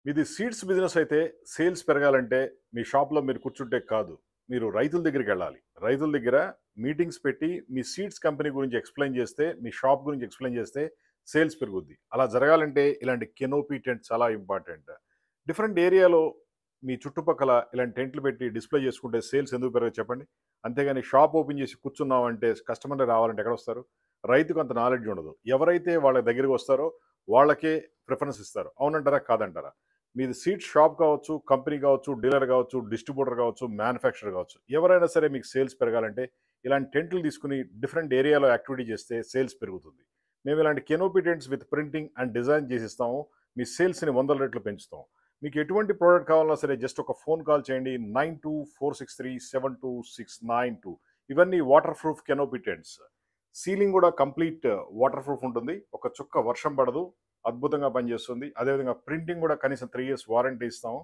మీది seeds business అయితే sales పెరగాలంటే మీ షాప్‌లో మీరు కూర్చుంటే కాదు. మీరు రైతుల దగ్గరికెళ్ళాలి. రైతుల దగ్గర మీటింగ్స్ పెట్టి మీ సీడ్స్ కంపెనీ గురించి ఎక్స్‌ప్లెయిన్ చేస్తే, మీ షాప్ గురించి ఎక్స్‌ప్లెయిన్ చేస్తే సేల్స్ పెరుగుద్ది. అలా జరగాలంటే ఇలాంటి కెనోపీ టెంట్ చాలా ఇంపార్టెంట్. డిఫరెంట్ ఏరియాలో మీ చుట్టుపక్కల ఇలాంటి టెంట్లు పెట్టి డిస్‌ప్లే చేసుకుంటే సేల్స్ ఎందుకు పెరగదు చెప్పండి? అంతేగాని షాప్ ఓపెన్ చేసి కూర్చున్నామంటే కస్టమర్‌లు రావాలంటే ఎక్కడొస్తారు? రైతుకు అంత నాలెడ్జ్ ఉండదు. ఎవరైతే వాళ్ళ దగ్గరికి వస్తారో వాళ్ళకే ప్రిఫరెన్స్ ఇస్తారు. అవునంటారా? కాదంటారా? మీది సీడ్ షాప్ కావచ్చు, కంపెనీ కావచ్చు, డీలర్ కావచ్చు, డిస్ట్రిబ్యూటర్ కావచ్చు, మ్యానుఫ్యాక్చరర్ కావచ్చు. ఎవరైనా సరే మీకు సేల్స్ పెరగాలంటే ఇలాంటి టెంట్లు తీసుకొని డిఫరెంట్ ఏరియాలో యాక్టివిటీ చేస్తే సేల్స్ పెరుగుతుంది. మేము ఇలాంటి canopy tents with printing and design చేసిస్తాము. మీ సేల్స్‌ని వందల రెట్లు పెంచుతాం. మీకు ఎటువంటి ప్రోడక్ట్ కావాలన్నా సరే జస్ట్ ఒక ఫోన్ కాల్ చేయండి. 9246372692. ఇవన్నీ water proof canopy tents. Ceiling కూడా కంప్లీట్ వాటర్ ప్రూఫ్ ఉంటుంది. ఒక చుక్క వర్షం పడదు. అద్భుతంగా పనిచేస్తుంది. అదేవిధంగా ప్రింటింగ్ కూడా కనీసం 3 ఇయర్స్ వారంటీ ఇస్తాము.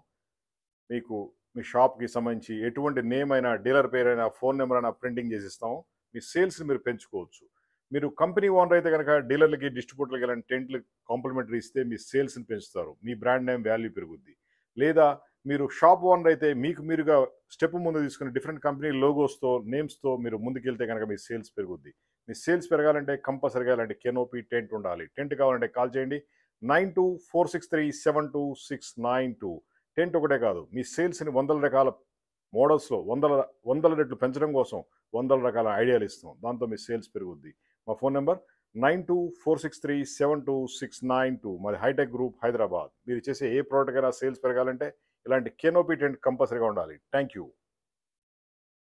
మీకు మీ షాప్‌కి సంబంధించి ఎటువంటి నేమ్ అయినా, డీలర్ పేరైనా, ఫోన్ నంబర్ అయినా ప్రింటింగ్ చేసి ఇస్తాము. మీ సేల్స్‌ని మీరు పెంచుకోవచ్చు. మీరు కంపెనీ ఓనర్ అయితే గనక డీలర్‌లకి, డిస్ట్రిబ్యూటర్‌లకి ఇలాంటి టెంట్లు కాంప్లిమెంటరీ ఇస్తే మీ సేల్స్‌ని పెంచుతారు. మీ బ్రాండ్ నేమ్ వాల్యూ పెరుగుద్ది. లేదా మీరు షాప్ ఓనర్ అయితే మీకు మీరుగా స్టెప్ ముందు తీసుకొని డిఫరెంట్ కంపెనీ లోగోస్‌తో, నేమ్స్‌తో మీరు ముందుకెళ్తే గనక మీ సేల్స్ పెరుగుద్ది. మీ సేల్స్ పెరగాలంటే కంపల్సరీగా ఇలాంటి కెనోపీ టెంట్ ఉండాలి. టెంట్ కావాలంటే కాల్ చేయండి. 9246372692. టెంట్ ఒకటే కాదు. మీ సేల్స్‌ని వందల రకాల మోడల్స్‌లో వందల రెట్లు పెంచడం కోసం వందల రకాల ఐడియాలు ఇస్తాం. దాంతో మీ సేల్స్ పెరుగుద్ది. మా ఫోన్ నంబర్ 9246372692. మాది హైటెక్ గ్రూప్ హైదరాబాద్. మీరు చేసే ఏ ప్రొడక్ట్‌కైనా సేల్స్ పెరగాలంటే ఇలాంటి కెనోపీ టెంట్ కంపల్సరీగా ఉండాలి. Thank you.